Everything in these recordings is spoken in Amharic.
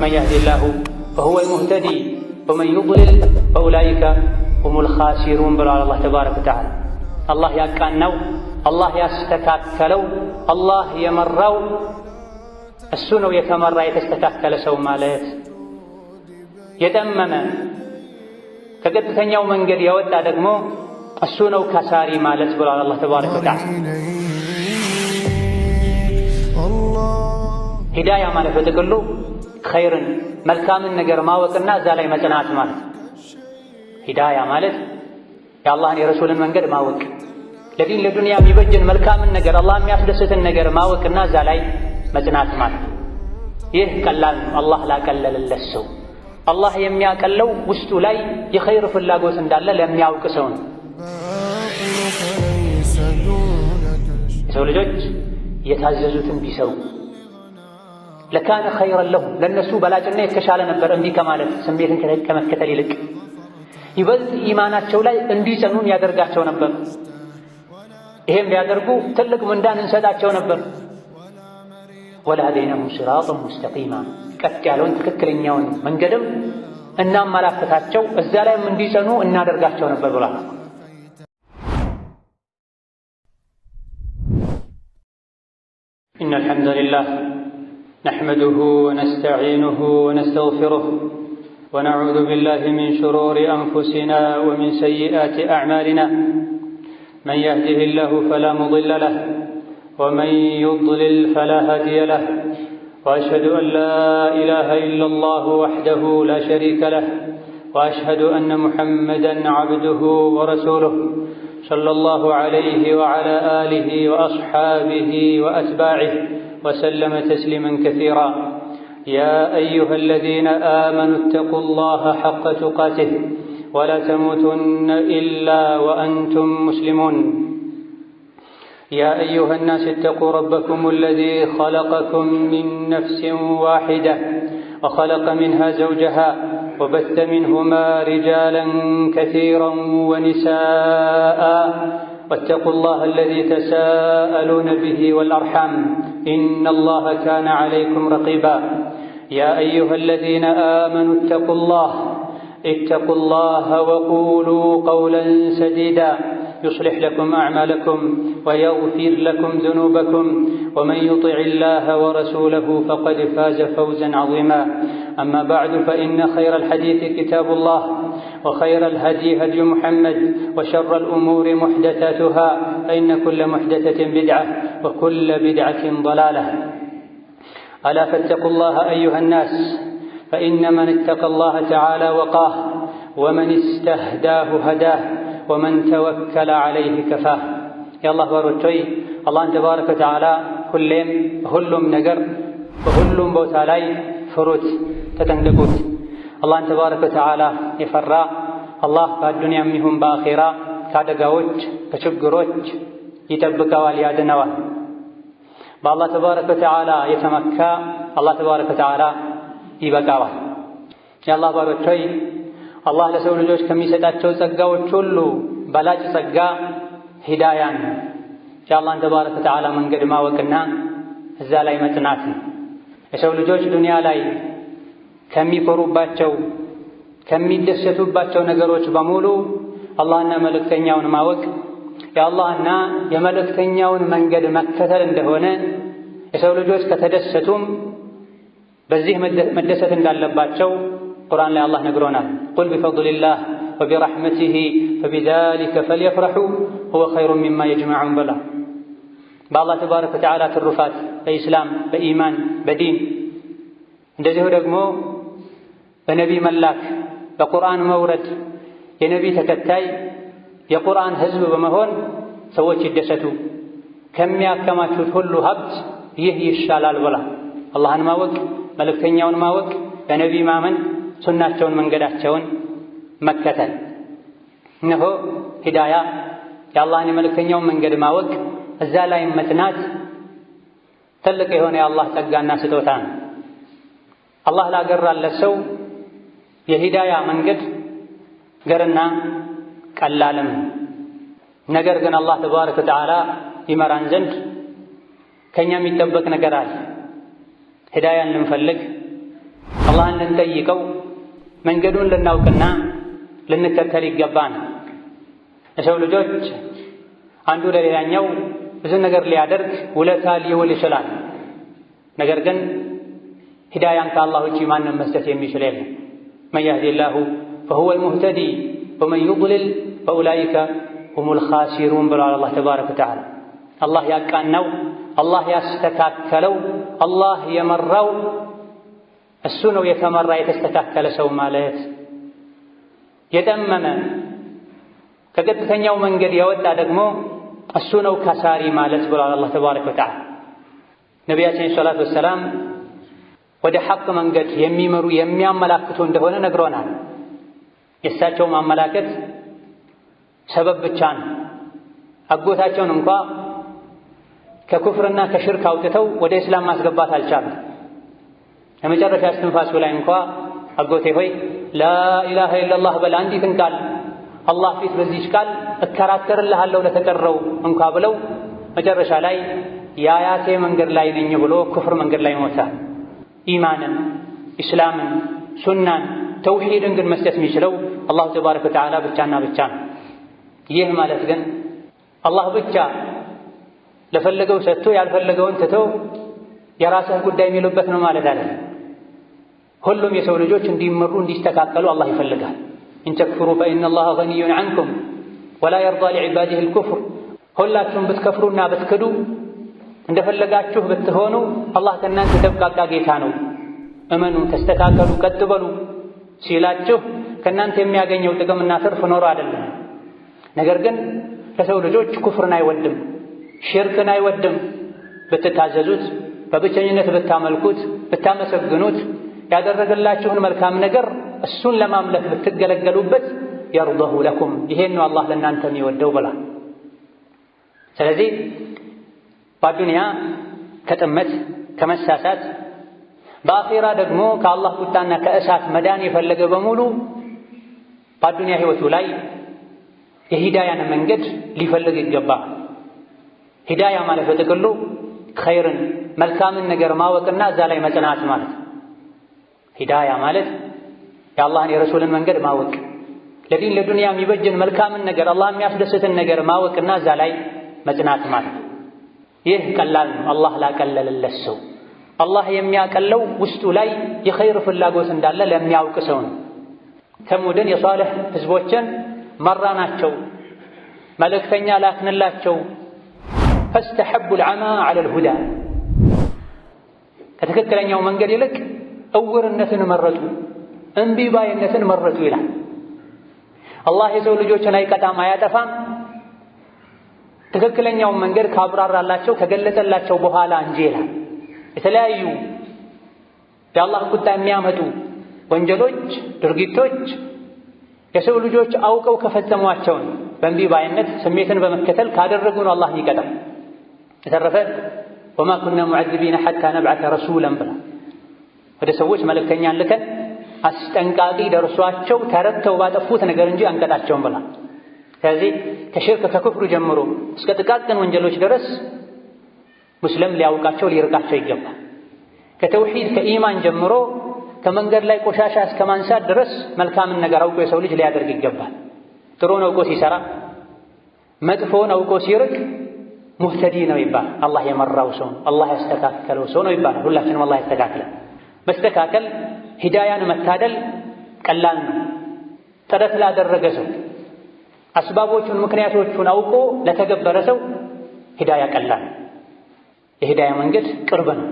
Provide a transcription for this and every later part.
من يهد الله فهو المهتدي ومن يضلل فأولئك هم الخاسرون ብለዋል አላህ ተባረከ ወተዓላ። አላህ ያቃናው፣ አላህ ያስተካከለው፣ አላህ የመራው እሱ ነው የተመራ የተስተካከለ ሰው ማለት። የጠመመ ከቀጥተኛው መንገድ የወጣ ደግሞ እሱ ነው ከሳሪ ማለት ብለዋል አላህ ተባረከ ወተዓላ። ሂዳያ ማለት በጥቅሉ ኸይርን መልካምን ነገር ማወቅና እዛ ላይ መጽናት ማለት። ሂዳያ ማለት የአላህን የረሱልን መንገድ ማወቅ፣ ለዲን ለዱንያ የሚበጅን መልካምን ነገር አላህ የሚያስደስትን ነገር ማወቅና እዛ ላይ መጽናት ማለት። ይህ ቀላል ነው አላህ ላቀለለለት ሰው። አላህ የሚያቀለው ውስጡ ላይ የኸይር ፍላጎት እንዳለ ለሚያውቅ ሰው ነው። የሰው ልጆች የታዘዙትን ቢሰሩ ለካነ ኸይረን ለሁም ለነሱ በላጭና የተሻለ ነበር እንዲህ ከማለት ስሜትን ከመከተል ይልቅ ይበልጥ ኢማናቸው ላይ እንዲጸኑን ያደርጋቸው ነበር። ይሄም ቢያደርጉ ትልቅ ምንዳን እንሰጣቸው ነበር። ወለሀደይናሁም ሲራጠን ሙስተቂማ ቀጥ ያለውን ትክክለኛውን መንገድም እናመላክታቸው እዛ ላይም እንዲጸኑ እናደርጋቸው ነበር ብሏል። ኢነል ሐምደሊላህ نحمده ونستعينه ونستغفره ونعوذ بالله من شرور أنفسنا ومن سيئات أعمالنا من يهده الله فلا مضل له ومن يضلل فلا هادي له وأشهد أن لا إله إلا الله وحده لا شريك له وأشهد أن محمدًا عبده ورسوله صلى الله عليه وعلى آله وأصحابه وأتباعه وسلم تسليما كثيرا. يا أيها الذين آمنوا اتقوا الله حق تقاته ولا تموتن إلا وأنتم مسلمون. يا أيها الناس اتقوا ربكم الذي خلقكم من نفس واحدة وخلق منها زوجها وبث منهما رجالا كثيرا ونساء واتقوا الله الذي تساءلون به والأرحام إن الله كان عليكم رقيبا. يا أيها الذين آمنوا اتقوا الله وقولوا قولا سديدا يصلح لكم أعمالكم ويغفر لكم ذنوبكم ومن يطع الله ورسوله فقد فاز فوزا عظيما. أما بعد فإن خير الحديث كتاب الله وخير الهدي هدي محمد وشر الأمور محدثاتها فإن كل محدثة بدعة وكل بدعة ضلالة. ألا فاتقوا الله أيها الناس فإن من اتقى الله تعالى وقاه ومن استهداه هداه ومن توكل عليه كفاه. يا الله بارك الله تبارك وتعالى ሁሉም ነገር በሁሉም ቦታ ላይ ፍሩት፣ ተጠንቀቁት። አላህን ተባረከ ወተዓላ የፈራ አላህ በአዱንያም ይሁን በአኼራ ከአደጋዎች ከችግሮች ይጠብቀዋል፣ ያድነዋል። በአላህ ተባረከ ወተዓላ የተመካ አላህ ተባረከ ወተዓላ ይበቃዋል። የአላህ ባሮች ሆይ አላህ ለሰው ልጆች ከሚሰጣቸው ጸጋዎች ሁሉ በላጭ ጸጋ ሂዳያን የአላህን ተባረከ ወተዓላ መንገድ ማወቅና እዛ ላይ መጽናት ነው። የሰው ልጆች ዱንያ ላይ ከሚኮሩባቸው ከሚደሰቱባቸው ነገሮች በሙሉ አላህና መልእክተኛውን ማወቅ የአላህና የመልእክተኛውን መንገድ መከተል እንደሆነ የሰው ልጆች ከተደሰቱም በዚህ መደሰት እንዳለባቸው ቁርአን ላይ አላህ ነግሮናል። ቁል ቢፈድሊላህ ወቢረሕመቲሂ ፈቢዛሊከ ፈልየፍረሑ ሁወ ኸይሩን ሚማ የጅመዑን በላ። በአላህ ተባረከ ወተዓላ ትሩፋት በኢስላም በኢማን በዲን እንደዚሁ ደግሞ በነቢይ መላክ በቁርአን መውረድ የነቢይ ተከታይ የቁርአን ሕዝብ በመሆን ሰዎች ይደሰቱ። ከሚያከማቹት ሁሉ ሀብት ይህ ይሻላል ብላ አላህን ማወቅ መልእክተኛውን ማወቅ በነቢይ ማመን ሱናቸውን መንገዳቸውን መከተል። እነሆ ሂዳያ የአላህን የመልእክተኛውን መንገድ ማወቅ እዛ ላይ መጽናት ትልቅ የሆነ የአላህ ጸጋና ስጦታ ነው። አላህ ላገራለት ሰው የሂዳያ መንገድ ገርና ቀላልም። ነገር ግን አላህ ተባረከ ወተዓላ ይመራን ዘንድ ከኛ የሚጠበቅ ነገር አለ። ሂዳያን ልንፈልግ አላህን ልንጠይቀው መንገዱን ልናውቅና ልንከተል ይገባን። የሰው ልጆች አንዱ ለሌላኛው ብዙ ነገር ሊያደርግ ውለታ ሊውል ይችላል። ነገር ግን ሂዳያን ከአላህ ውጪ ማንም መስጠት የሚችል የለም። መን የህዲላሁ ፈሁወ ልሙህተዲ ወመን ዩድሊል ፈኡላኢከ ሁሙል ኻሲሩን ብለዋል አላህ ተባረከ ወተዓላ። አላህ ያቃናው፣ አላህ ያስተካከለው፣ አላህ የመራው እሱ ነው የተመራ የተስተካከለ ሰው ማለት። የጠመመ ከቀጥተኛው መንገድ የወጣ ደግሞ እሱ ነው ከሳሪ ማለት ብለዋል አላህ ተባረከ ወተዓላ። ነቢያችን ሰለላሁ ዐለይሂ ወሰለም ወደ ሐቅ መንገድ የሚመሩ የሚያመላክቱ እንደሆነ ነግሮናል። የእሳቸው ማመላከት ሰበብ ብቻ ነው። አጎታቸውን እንኳ ከኩፍርና ከሽርክ አውጥተው ወደ እስላም ማስገባት አልቻሉም። የመጨረሻ እስትንፋሱ ላይ እንኳ አጎቴ ሆይ ላኢላሃ ኢለላህ በል አንዲትን ቃል አላህ ፊት በዚህች ቃል እከራከርልሃለሁ ለተቀረው እንኳ ብለው መጨረሻ ላይ የአያቴ መንገድ ላይ ነኝ ብሎ ኩፍር መንገድ ላይ ሞተ። ኢማንን፣ ኢስላምን፣ ሱናን፣ ተውሂድን ግን መስጠት የሚችለው አላሁ ተባረከ ወተዓላ ብቻና ብቻ ነው። ይህ ማለት ግን አላህ ብቻ ለፈለገው ሰጥቶ ያልፈለገውን ትቶ የራስህ ጉዳይ የሚሉበት ነው ማለት አይደለም። ሁሉም የሰው ልጆች እንዲመሩ እንዲስተካከሉ አላህ ይፈልጋል። ኢን ተክፍሩ ፈኢነላሃ ገኒዩን ዐንኩም ወላ የርዳ ሊዕባዲሂል ኩፍር። ሁላችሁም ብትከፍሩና ብትክዱ እንደፈለጋችሁ ብትሆኑ አላህ ከእናንተ ተብቃቃ ጌታ ነው። እመኑ፣ ተስተካከሉ፣ ቀጥ በሉ ሲላችሁ ከእናንተ የሚያገኘው ጥቅምና ትርፍ ኖሮ አይደለም። ነገር ግን ለሰው ልጆች ኩፍርን አይወድም፣ ሽርክን አይወድም። ብትታዘዙት፣ በብቸኝነት ብታመልኩት፣ ብታመሰግኑት፣ ያደረገላችሁን መልካም ነገር እሱን ለማምለክ ብትገለገሉበት የርደሁ ለኩም፣ ይሄን ነው አላህ ለእናንተ የሚወደው ብላ። ስለዚህ በዱንያ ከጥመት ከመሳሳት በአኼራ ደግሞ ከአላህ ቁጣና ከእሳት መዳን የፈለገ በሙሉ በዱንያ ህይወቱ ላይ የሂዳያን መንገድ ሊፈልግ ይገባል። ሂዳያ ማለት በጥቅሉ ኸይርን መልካምን ነገር ማወቅና እዛ ላይ መጽናት ማለት። ሂዳያ ማለት የአላህን የረሱልን መንገድ ማወቅ፣ ለዲን ለዱንያ የሚበጅን መልካምን ነገር አላህ የሚያስደስትን ነገር ማወቅና እዛ ላይ መጽናት ማለት። ይህ ቀላል ነው አላህ ላቀለለለት ሰው። አላህ የሚያቀለው ውስጡ ላይ የኸይር ፍላጎት እንዳለ ለሚያውቅ ሰው ነው። ተሙድን የሷልህ ህዝቦችን መራናቸው፣ መልእክተኛ ላክንላቸው። ፈስተሐቡ ልዓማ ዐለል ሁዳ፣ ከትክክለኛው መንገድ ይልቅ እውርነትን መረጡ፣ እምቢ ባይነትን መረጡ ይላል። አላህ የሰው ልጆችን አይቀጣም አያጠፋም ትክክለኛውን መንገድ ካብራራላቸው ከገለጸላቸው በኋላ እንጂ ይላል። የተለያዩ የአላህ ቁጣ የሚያመጡ ወንጀሎች፣ ድርጊቶች የሰው ልጆች አውቀው ከፈጸሟቸውን በእምቢ ባይነት ስሜትን በመከተል ካደረጉ ነው አላህ ይቀጣል። የተረፈ ወማ ኩና ሙዐዚቢነ ሐታ ነብዐተ ረሱላን ብላ ወደ ሰዎች መልእክተኛን ልከን አስጠንቃቂ ደርሷቸው ተረድተው ባጠፉት ነገር እንጂ አንቀጣቸውም ብላ። ስለዚህ ከሽርክ ከክፍሩ ጀምሮ እስከ ጥቃቅን ወንጀሎች ድረስ ሙስሊም ሊያውቃቸው ሊርቃቸው ይገባል። ከተውሂድ ከኢማን ጀምሮ ከመንገድ ላይ ቆሻሻ እስከ ማንሳት ድረስ መልካምን ነገር አውቆ የሰው ልጅ ሊያደርግ ይገባል። ጥሩን አውቆ ሲሰራ፣ መጥፎን አውቆ ሲርቅ ሙህተዲ ነው ይባላል። አላህ የመራው ሰው፣ አላህ ያስተካከለው ሰው ነው ይባላል። ሁላችንም አላህ ያስተካክለን። መስተካከል ሂዳያን መታደል ቀላል ነው። ጥረት ላደረገ ሰው፣ አስባቦቹን ምክንያቶቹን አውቆ ለተገበረ ሰው ሂዳያ ቀላል ነው። የሂዳያ መንገድ ቅርብ ነው።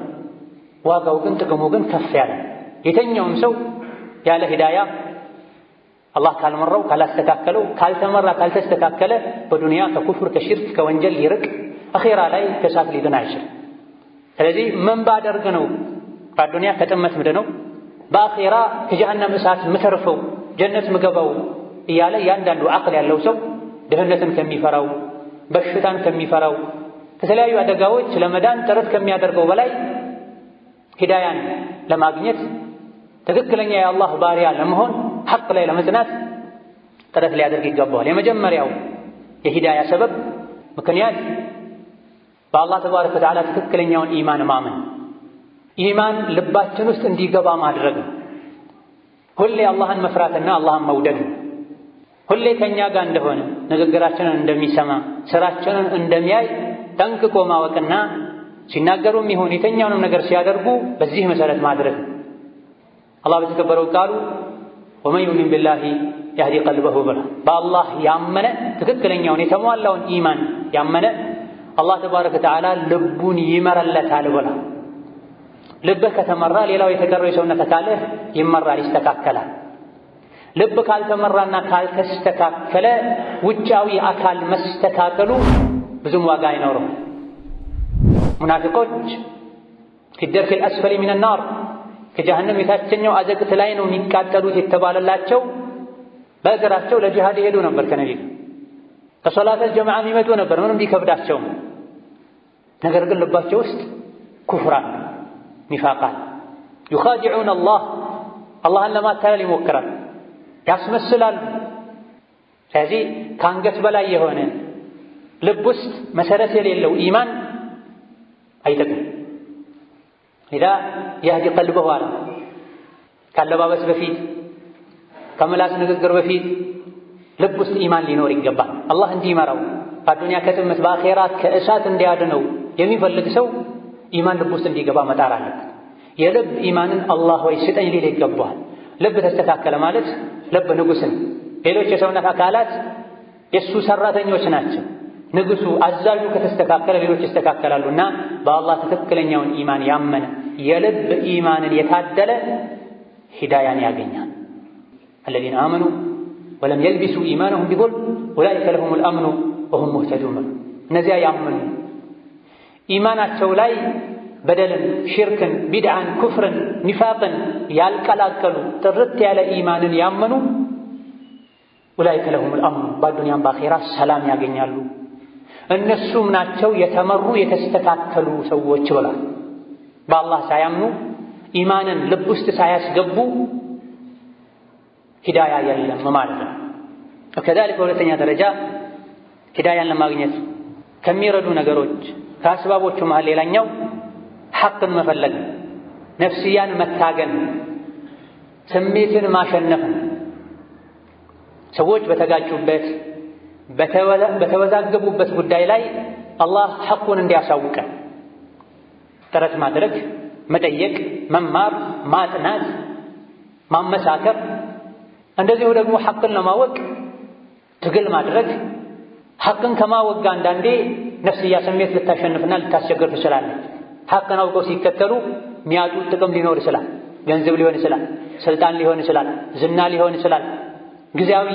ዋጋው ግን ጥቅሙ ግን ከፍ ያለ። የተኛውም ሰው ያለ ሂዳያ አላህ ካልመራው ካላስተካከለው ካልተመራ ካልተስተካከለ በዱንያ ከኩፍር ከሽርክ ከወንጀል ሊርቅ አኺራ ላይ ከእሳት ሊድን አይችልም። ስለዚህ ምን ባደርግ ነው በዱንያ ከጥመት ምድነው በአኺራ ከጀሃነም እሳት ምተርፈው ጀነት ምገባው እያለ ያንዳንዱ አቅል ያለው ሰው ድህነትን ከሚፈራው በሽታን ከሚፈራው ከተለያዩ አደጋዎች ለመዳን ጥረት ከሚያደርገው በላይ ሂዳያን ለማግኘት ትክክለኛ የአላህ ባሪያ ለመሆን ሐቅ ላይ ለመጽናት ጥረት ሊያደርግ ይገባዋል። የመጀመሪያው የሂዳያ ሰበብ ምክንያት በአላህ ተባረከ ወተዓላ ትክክለኛውን ኢማን ማመን፣ ኢማን ልባችን ውስጥ እንዲገባ ማድረግ ነው። ሁሌ አላህን መፍራትና አላህን መውደድ ነው። ሁሌ ከእኛ ጋር እንደሆነ ንግግራችንን እንደሚሰማ ስራችንን እንደሚያይ ጠንቅቆ ማወቅና ሲናገሩም ይሁን የተኛውንም ነገር ሲያደርጉ በዚህ መሰረት ማድረግ ነው። አላህ በተከበረው ቃሉ ወመን ዩእሚን ቢላሂ የህዲ ቀልበሁ ብሏል። በአላህ ያመነ ትክክለኛውን የተሟላውን ኢማን ያመነ አላህ ተባረከ ወተዓላ ልቡን ይመራለታል ብሏል። ልብህ ከተመራ ሌላው የተቀረው የሰውነት አካልህ ይመራል፣ ይስተካከላል። ልብ ካልተመራና ካልተስተካከለ ውጫዊ አካል መስተካከሉ ብዙም ዋጋ አይኖርም። ሙናፊቆች ፊ ደርኪል አስፈሊ ሚነ ናር ከጀሃነም የታችኛው አዘቅት ላይ ነው የሚቃጠሉት የተባለላቸው በእግራቸው ለጂሃድ ይሄዱ ነበር። ከነቢዩ ከሶላተል ጀማዓ የሚመጡ ነበር ምንም ቢከብዳቸው። ነገር ግን ልባቸው ውስጥ ኩፍራን ኒፋቃን ዩኻዲዑን አላህን ለማታለል ይሞክራል፣ ያስመስላሉ። ስለዚህ ከአንገት በላይ የሆነ ልብ ውስጥ መሰረት የሌለው ኢማን አይጠቅም። ኢዳ የህዲ ቀልበሁ አለ ካለባበስ በፊት ከምላስ ንግግር በፊት ልብ ውስጥ ኢማን ሊኖር ይገባል። አላህ እንዲመራው በአዱንያ ከጥመት በአኼራ ከእሳት እንዲያድነው የሚፈልግ ሰው ኢማን ልብ ውስጥ እንዲገባ መጣር አለበት። የልብ ኢማንን አላህ ወይ ስጠኝ ሊል ይገባዋል። ልብ ተስተካከለ ማለት ልብ ንጉሥን፣ ሌሎች የሰውነት አካላት የእሱ ሰራተኞች ናቸው። ንጉሱ አዛዡ ከተስተካከለ ሌሎች ይስተካከላሉና በአላህ ትክክለኛውን ኢማን ያመነ የልብ ኢማንን የታደለ ሂዳያን ያገኛል። አለዚነ አመኑ ወለም የልቢሱ ኢማነሁም ቢዙልም ኡላኢከ ለሁሙል አምኑ ወሁም ሙህተዱን። እነዚያ ያመኑ ኢማናቸው ላይ በደልን፣ ሽርክን፣ ቢድዓን፣ ኩፍርን፣ ኒፋቅን ያልቀላቀሉ ጥርት ያለ ኢማንን ያመኑ ኡላኢከ ለሁሙል አምኑ በአዱንያም በአኼራ ሰላም ያገኛሉ። እነሱም ናቸው የተመሩ የተስተካከሉ ሰዎች ብሏል። በአላህ ሳያምኑ ኢማንን ልብ ውስጥ ሳያስገቡ ሂዳያ የለም ማለት ነው። ከዛሊክ በሁለተኛ ደረጃ ሂዳያን ለማግኘት ከሚረዱ ነገሮች ከአስባቦቹ መሃል ሌላኛው ሐቅን መፈለግ፣ ነፍስያን መታገል፣ ስሜትን ማሸነፍ። ሰዎች በተጋጩበት በተወዛገቡበት ጉዳይ ላይ አላህ ሐቁን እንዲያሳውቀን ጥረት ማድረግ፣ መጠየቅ፣ መማር፣ ማጥናት፣ ማመሳከር፣ እንደዚሁ ደግሞ ሐቅን ለማወቅ ትግል ማድረግ። ሐቅን ከማወቅ ጋር አንዳንዴ ነፍስያ ስሜት ልታሸንፍና ልታስቸግር ትችላለች። ሐቅን አውቀው ሲከተሉ የሚያጡት ጥቅም ሊኖር ይችላል። ገንዘብ ሊሆን ይችላል፣ ስልጣን ሊሆን ይችላል፣ ዝና ሊሆን ይችላል። ጊዜያዊ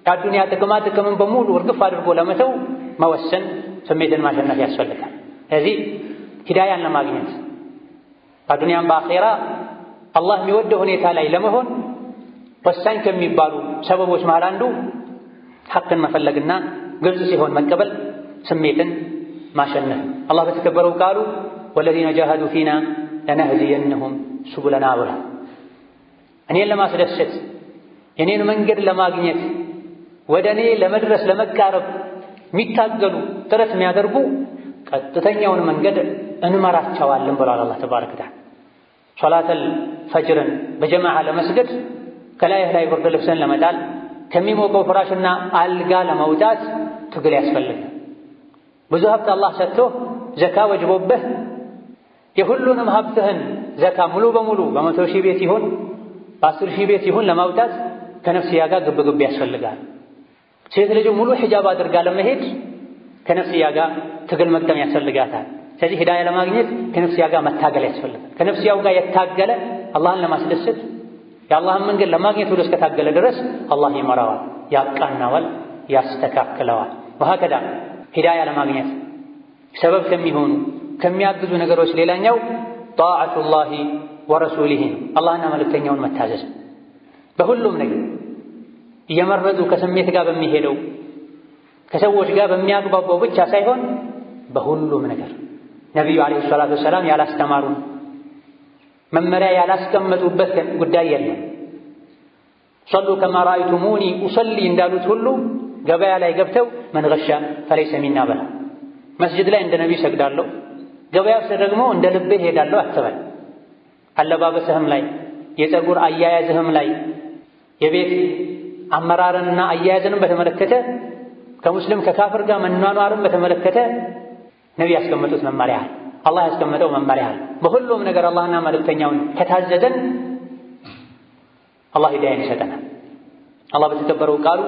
የአዱንያ ጥቅምን በሙሉ እርግፍ አድርጎ ለመተው መወሰን፣ ስሜትን ማሸነፍ ያስፈልጋል። ስለዚህ ሂዳያን ለማግኘት በአዱንያም በአኼራ አላህ የሚወደው ሁኔታ ላይ ለመሆን ወሳኝ ከሚባሉ ሰበቦች መሃል አንዱ ሐቅን መፈለግና ግልጽ ሲሆን መቀበል፣ ስሜትን ማሸነፍ። አላህ በተከበረው ቃሉ ወለዚነ ጃሃዱ ፊና ለነህዲየነሁም ሱቡለና ብሏል። እኔን ለማስደሰት የኔን መንገድ ለማግኘት ወደ እኔ ለመድረስ ለመቃረብ የሚታገሉ ጥረት የሚያደርጉ ቀጥተኛውን መንገድ እንመራቸዋለን ብሏል አላህ ተባረከ ወተዓላ። ሶላተል ፈጅርን በጀማዓ ለመስገድ ከላይህ ላይ ብርድ ልብስን ለመጣል ከሚሞቀው ፍራሽና አልጋ ለመውጣት ትግል ያስፈልጋል። ብዙ ሀብት አላህ ሰጥቶህ ዘካ ወጅቦብህ የሁሉንም ሀብትህን ዘካ ሙሉ በሙሉ በ100 ሺህ ቤት ይሁን በ10 ሺህ ቤት ይሁን ለማውጣት ከነፍስያ ጋር ግብግብ ያስፈልጋል። ሴት ልጅ ሙሉ ሒጃብ አድርጋ ለመሄድ ከነፍስያ ጋር ትግል መቅደም ያስፈልጋታል። ስለዚህ ሂዳያ ለማግኘት ከነፍስያ ጋር መታገል ያስፈልጋል። ከነፍስያው ጋር የታገለ አላህን ለማስደሰት የአላህን መንገድ ለማግኘት ብሎ እስከታገለ ድረስ አላህ ይመራዋል፣ ያቃናዋል፣ ያስተካክለዋል። ወሀከዛ ሂዳያ ለማግኘት ሰበብ ከሚሆኑ ከሚያግዙ ነገሮች ሌላኛው ጣዓቱላሂ ወረሱሊሂ አላህና መልእክተኛውን መታዘዝ። በሁሉም ነገር እየመረጡ ከስሜት ጋር በሚሄደው ከሰዎች ጋር በሚያግባባው ብቻ ሳይሆን በሁሉም ነገር ነቢዩ ዓለይሂ ሰላቱ ወሰላም ያላስተማሩን መመሪያ ያላስቀመጡበት ጉዳይ የለም። ሰሉ ከማ ረአይቱሙኒ ኡሰሊ እንዳሉት ሁሉ ገበያ ላይ ገብተው መን ገሻ ፈለይሰ ሚና በላ። መስጅድ ላይ እንደ ነቢይ ሰግዳለሁ፣ ገበያ ውስጥ ደግሞ እንደ ልቤ ሄዳለሁ አትበል። አለባበስህም ላይ፣ የፀጉር አያያዝህም ላይ፣ የቤት አመራርንና አያያዝንም በተመለከተ ከሙስሊም ከካፍር ጋር መኗኗርን በተመለከተ ነቢይ ያስቀመጡት መመሪያ አለ። አላህ ያስቀመጠው መመሪያ አለ። በሁሉም ነገር አላህና መልእክተኛውን ከታዘዘን አላህ ሂዳያን ይሰጠናል። አላህ በተከበረው ቃሉ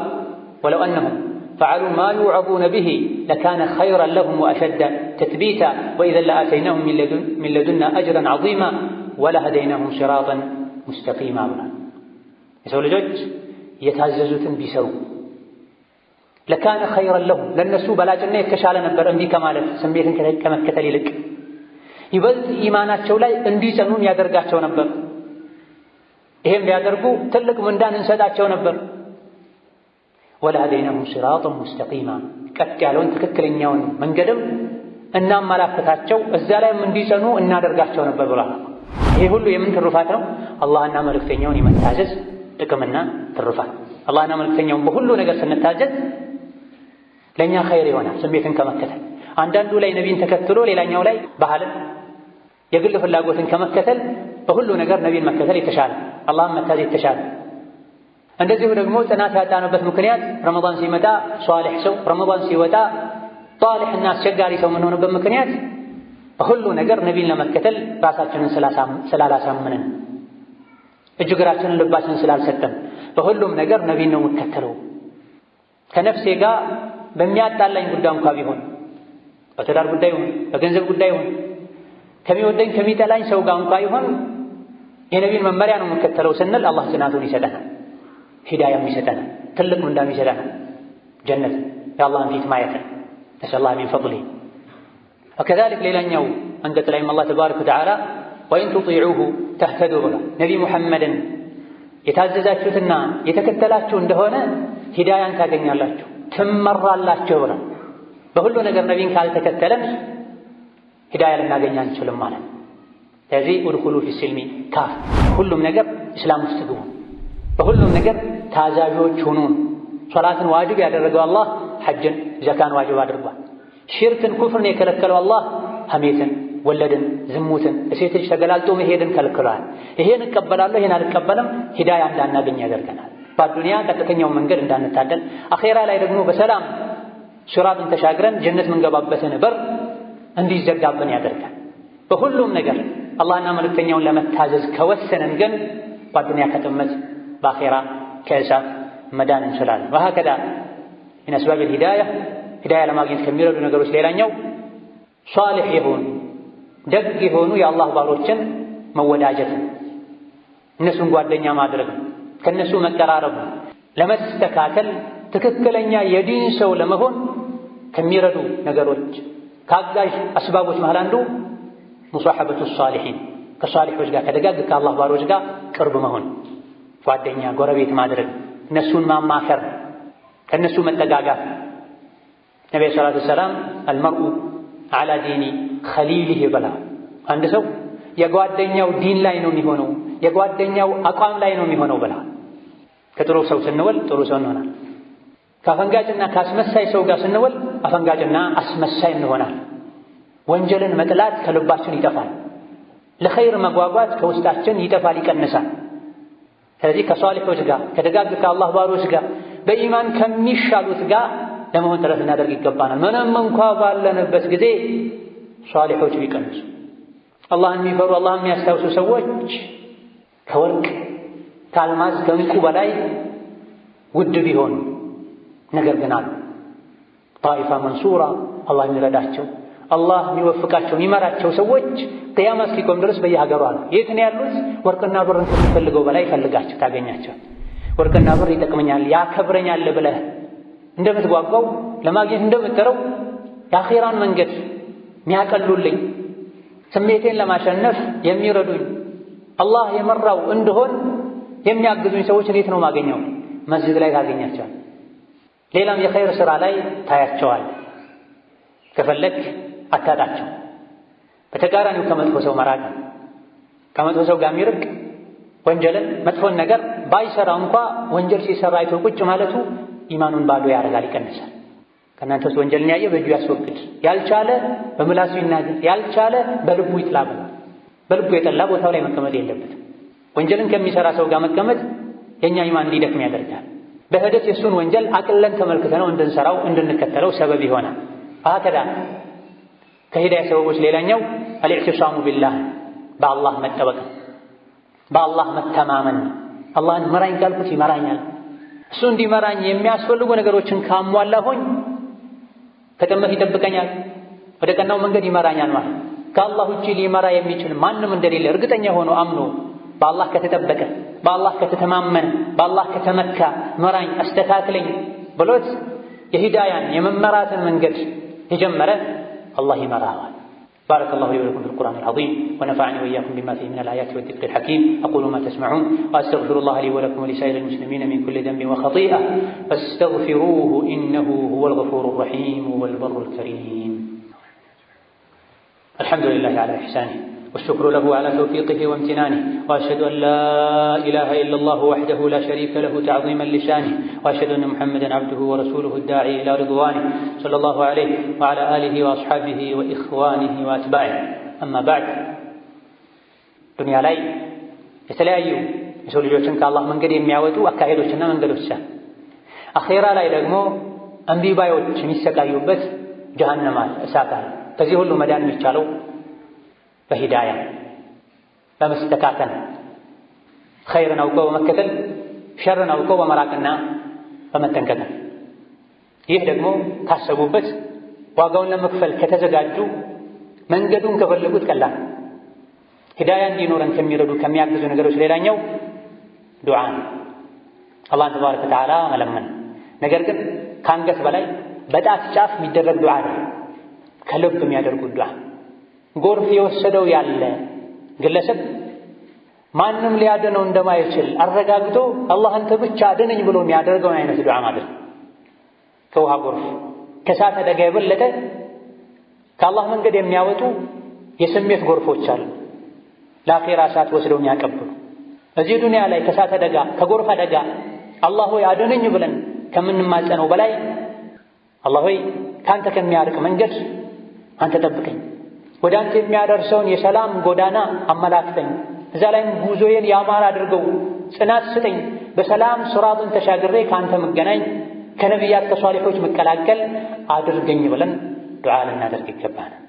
ወለው አነሁም ፈዐሉ ማ ዩዕዙነ ቢሂ ለካነ ኸይረን ለሁም ወአሸደ ተትቢታ ወኢዘን ለአተይናሁም ሚን ለዱና አጅረን ዐዚማ ወለሀደይናሁም ሲራጠን ሙስተቂማ ብሏል። የሰው ልጆች የታዘዙትን ቢሰሩ ለካነ ኸይረን ለሁም ለእነሱ በላጭና የተሻለ ነበር እምቢ ከማለት ስሜትን ከመከተል ይልቅ ይበልጥ ኢማናቸው ላይ እንዲጸኑም ያደርጋቸው ነበር። ይሄም ቢያደርጉ ትልቅ ምንዳን እንሰጣቸው ነበር። ወለሀደይናሁም ሲራጠን ሙስተቂማ ቀጥ ያለውን ትክክለኛውን መንገድም እናመላክታቸው እዛ ላይም እንዲጸኑ እናደርጋቸው ነበር ብሏል። ይሄ ሁሉ የምን ትሩፋት ነው? አላህና መልእክተኛውን የመታዘዝ ጥቅምና ትሩፋት። አላህና መልእክተኛውን በሁሉ ነገር ስንታዘዝ ለእኛ ኸይር ይሆናል ስሜትን ከመከተል። አንዳንዱ ላይ ነቢይን ተከትሎ ሌላኛው ላይ ባህልን የግል ፍላጎትን ከመከተል በሁሉ ነገር ነቢይን መከተል የተሻለ፣ አላህን መታዘዝ የተሻለ። እንደዚሁ ደግሞ ጽናት ያጣንበት ምክንያት ረመዳን ሲመጣ ሷሊሕ ሰው፣ ረመዳን ሲወጣ ጧሊሕና አስቸጋሪ ሰው የምንሆንበት ምክንያት በሁሉ ነገር ነቢይን ለመከተል ራሳችንን ስላላሳምንን፣ እጅ እግራችንን ልባችንን ስላልሰጠን በሁሉም ነገር ነቢይን ነው የምከተለው። ከነፍሴ ጋር በሚያጣላኝ ጉዳይ እንኳ ቢሆን በትዳር ጉዳይ ይሁን በገንዘብ ጉዳይ ይሁን ከሚወደኝ ከሚጠላኝ ሰው ጋር እንኳ ይሁን የነቢይን መመሪያ ነው የምከተለው ስንል አላህ ጽናቱን ይሰጠናል፣ ሂዳያም ይሰጠናል፣ ትልቅ ምንዳም ይሰጠናል፣ ጀነት የአላህን ፊት ማየትን ነስአሉላህ ሚን ፈድሊህ። ወከዛሊክ ሌላኛው አንቀጽ ላይም አላህ ተባረከ ወተዓላ ወኢን ቱጢዑሁ ተህተዱ ብሏል። ነቢይ ሙሐመድን የታዘዛችሁትና የተከተላችሁ እንደሆነ ሂዳያን ታገኛላችሁ፣ ትመራላችሁ ብሏል። በሁሉ ነገር ነቢይን ካልተከተለን ሂዳያ ልናገኝ አንችልም ማለት ነው። ስለዚህ ኡድኹሉ ፊስሲልሚ ካፍ፣ ሁሉም ነገር እስላም ውስጥ ግቡ፣ በሁሉም ነገር ታዛዦች ሁኑን። ሶላትን ዋጅብ ያደረገው አላህ ሐጅን ዘካን ዋጅብ አድርጓል። ሽርክን ኩፍርን የከለከለው አላህ ሐሜትን፣ ወለድን፣ ዝሙትን፣ እሴት ልጅ ተገላልጦ መሄድን ከልክሏል። ይሄን እቀበላለሁ ይሄን አልቀበልም ሂዳያ እንዳናገኝ ያደርገናል። በአዱንያ ቀጥተኛውን መንገድ እንዳንታደል፣ አኼራ ላይ ደግሞ በሰላም ሲራጥን ተሻግረን ጀነት ምንገባበትን በር እንዲዘጋብን ያደርጋል። በሁሉም ነገር አላህና መልእክተኛውን ለመታዘዝ ከወሰንን ግን በአዱንያ ከጥመት በአኼራ ከእሳት መዳን እንችላለን። ወሀከዛ ሚን አስባቢል ሂዳያ ለማግኘት ከሚረዱ ነገሮች ሌላኛው ሷሊሕ የሆኑ ደግ የሆኑ የአላህ ባሮችን መወዳጀት ነው። እነሱን ጓደኛ ማድረግ ነው። ከእነሱ መቀራረብ ነው። ለመስተካከል ትክክለኛ የዲን ሰው ለመሆን ከሚረዱ ነገሮች ከአጋዥ አስባቦች መሃል አንዱ ሙሷሐበቱ ሷሊሒን ከሷሊሖች ጋር ከደጋግ ከአላህ ባሮች ጋር ቅርብ መሆን፣ ጓደኛ ጎረቤት ማድረግ፣ እነሱን ማማከር፣ ከእነሱ መጠጋጋት። ነቢዩ ሰላቱ ወሰላም አልመርኡ ዐላ ዲኒ ኸሊሊህ ብላ አንድ ሰው የጓደኛው ዲን ላይ ነው የሚሆነው፣ የጓደኛው አቋም ላይ ነው የሚሆነው ብላ። ከጥሩ ሰው ስንወል ጥሩ ሰው እንሆናል። ከአፈንጋጭና ከአስመሳይ ሰው ጋር ስንወል አፈንጋጭና አስመሳይ እንሆናል። ወንጀልን መጥላት ከልባችን ይጠፋል። ለኸይር መጓጓት ከውስጣችን ይጠፋል፣ ይቀንሳል። ስለዚህ ከሷሊሖች ጋር ከደጋግ ከአላህ ባሮች ጋር በኢማን ከሚሻሉት ጋር ለመሆን ጥረት እናደርግ ይገባናል። ምንም እንኳ ባለንበት ጊዜ ሷሊሖች ቢቀንሱ፣ አላህን የሚፈሩ አላህን የሚያስታውሱ ሰዎች ከወርቅ ከአልማዝ ከዕንቁ በላይ ውድ ቢሆኑ ነገር ግን አሉ ጣኢፋ መንሱራ አላህ የሚረዳቸው አላህ የሚወፍቃቸው የሚመራቸው ሰዎች ቅያማ እስኪቆም ድረስ በየሀገሩ አሉ። የት ነው ያሉት? ወርቅና ብርን ከሚፈልገው በላይ ፈልጋቸው ታገኛቸው። ወርቅና ብር ይጠቅመኛል ያከብረኛል ብለህ እንደምትጓጓው ለማግኘት እንደምትጠረው የአኼራን መንገድ የሚያቀሉልኝ ስሜቴን ለማሸነፍ የሚረዱኝ አላህ የመራው እንደሆን የሚያግዙኝ ሰዎች እንዴት ነው ማገኘው? መስጂድ ላይ ታገኛቸዋል። ሌላም የኸይር ሥራ ላይ ታያቸዋል። ከፈለክ አታጣቸው። በተቃራኒው ከመጥፎ ሰው መራቅ፣ ከመጥፎ ሰው ጋር የሚርቅ ወንጀልን መጥፎን ነገር ባይሰራ እንኳ ወንጀል ሲሰራ አይቶ ቁጭ ማለቱ ኢማኑን ባዶ ያደርጋል፣ ይቀንሳል። ከእናንተ ውስጥ ወንጀልን ያየ በእጁ ያስወግድ፣ ያልቻለ በምላሱ ይናገር፣ ያልቻለ በልቡ ይጥላብ። በልቡ የጠላ ቦታው ላይ መቀመጥ የለበትም። ወንጀልን ከሚሰራ ሰው ጋር መቀመጥ የኛ ኢማን እንዲደክም ያደርጋል። በሂደት የሱን ወንጀል አቅለን ተመልክተነው እንድንሰራው እንድንከተለው ሰበብ ይሆናል። አከዳ ከሂዳያ ሰበቦች ሌላኛው አልኢዕቲሳሙ ቢላህ በአላህ መጠበቅ፣ በአላህ መተማመን። አላህን መራኝ ካልኩት ይመራኛል። እሱ እንዲመራኝ የሚያስፈልጉ ነገሮችን ካሟላሁኝ ከጥመት ይጠብቀኛል፣ ወደ ቀናው መንገድ ይመራኛል ማለት። ከአላህ ውጪ ሊመራ የሚችል ማንም እንደሌለ እርግጠኛ ሆኖ አምኖ በአላህ ከተጠበቀ፣ በአላህ ከተተማመነ፣ በአላህ ከተመካ መራኝ አስተካክለኝ ብሎት የሂዳያን የመመራትን መንገድ የጀመረ አላህ ይመራዋል። بارك الله لي ولكم في القرآن العظيم ونفعني وإياكم بما فيه من الآيات والذكر الحكيم. أقول ما تسمعون وأستغفر الله لي ولكم ولسائر المسلمين من كل ذنب وخطيئة فاستغفروه إنه هو الغفور الرحيم والبر الكريم. الحمد لله على إحسانه والشكر له على توفيقه وامتنانه، وأشهد أن لا إله إلا الله وحده لا شريك له تعظيما لشانه، وأشهد أن محمدا عبده ورسوله الداعي إلى رضوانه صلى الله عليه وعلى آله وأصحابه وإخوانه وأتباعه. أما بعد دنيا ላይ የተለያዩ የሰው ልጆችን ከአላህ መንገድ የሚያወጡ አካሄዶችና መንገዶች አኺራ ላይ ደግሞ አንቢባዮች የሚሰቃዩበት ጀሃነም አለ፣ እሳት አለ። ከዚህ ሁሉ መዳን የሚቻለው በሂዳያ በመስተካከል ኸይርን አውቆ በመከተል ሸርን አውቆ በመራቅና በመጠንቀቅ። ይህ ደግሞ ካሰቡበት ዋጋውን ለመክፈል ከተዘጋጁ መንገዱን ከፈለጉት ቀላል። ሂዳያ እንዲኖረን ከሚረዱ ከሚያግዙ ነገሮች ሌላኛው ዱዓ ነው። አላህን ተባረከ ወተዓላ መለመን። ነገር ግን ከአንገት በላይ በጣት ጫፍ የሚደረግ ዱዓ ነው፣ ከልብ የሚያደርጉት ዱዓ። ጎርፍ የወሰደው ያለ ግለሰብ ማንም ሊያድነው እንደማይችል አረጋግጦ አላህ አንተ ብቻ አድነኝ ብሎ የሚያደርገውን አይነት ዱዓ ማለት ነው። ከውሃ ጎርፍ ከእሳት አደጋ የበለጠ ከአላህ መንገድ የሚያወጡ የስሜት ጎርፎች አሉ፣ ለአኼራ እሳት ወስደው የሚያቀብሉ። እዚህ ዱንያ ላይ ከእሳት አደጋ ከጎርፍ አደጋ አላህ ሆይ አድነኝ ብለን ከምንማጸነው በላይ አላህ ሆይ ከአንተ ከሚያርቅ መንገድ አንተ ጠብቀኝ፣ ወደ አንተ የሚያደርሰውን የሰላም ጎዳና አመላክተኝ፣ እዛ ላይም ጉዞዬን ያማረ አድርገው፣ ጽናት ስጠኝ፣ በሰላም ሱራቱን ተሻግሬ ከአንተ መገናኝ፣ ከነቢያት ከሷሊሖች መቀላቀል አድርገኝ ብለን ዱዓ ልናደርግ ይገባናል።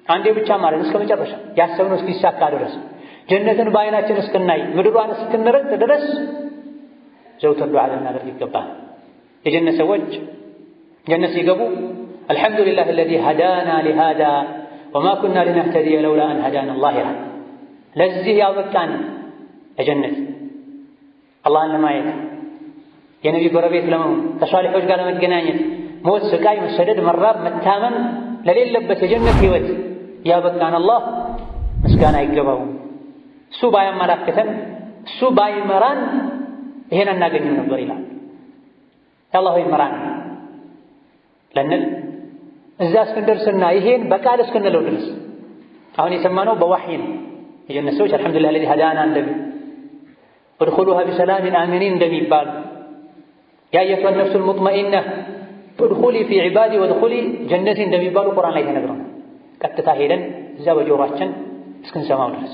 አንዴ ብቻ ማለት እስከ መጨረሻ ያሰብነው እስኪሳካ ድረስ ጀነትን በዓይናችን እስክናይ ምድሯን እስክንረግጥ ድረስ ዘውትር ዱዓ ልናደርግ ይገባናል። የጀነት ሰዎች ጀነት ሲገቡ አልሐምዱሊላህ አለዚ ሀዳና ሊሃዛ ወማ ኩና ሊነህተዲየ ለውላ አን ሀዳና አላህ ይላል። ለዚህ ያበቃን ለጀነት አላህን ለማየት የነቢ ጎረቤት ለመሆን ከሷሊሖች ጋር ለመገናኘት ሞት፣ ስቃይ፣ መሰደድ፣ መራብ፣ መታመም ለሌለበት የጀነት ህይወት ያበቃን አላህ ምስጋና አይገባውም። እሱ ባያመላክተን እሱ ባይመራን ይሄን አናገኝም ነበር ይላል። አላህ ይመራን ለነል እዛ እስክንደርስና ይሄን በቃል እስክንለው ድረስ አሁን የሰማነው በዋህይ ነው። የጀነት ሰዎች አልሐምዱሊላህ الذي هدانا እንደሚል ادخلوها بسلام آمنين እንደሚባሉ ያ አየቱሃ النفس المطمئنة ادخلي في عبادي وادخلي جنتي እንደሚባሉ ቁርአን ላይ ተነግሮናል። ቀጥታ ሄደን እዛ በጆሮአችን እስክንሰማው ድረስ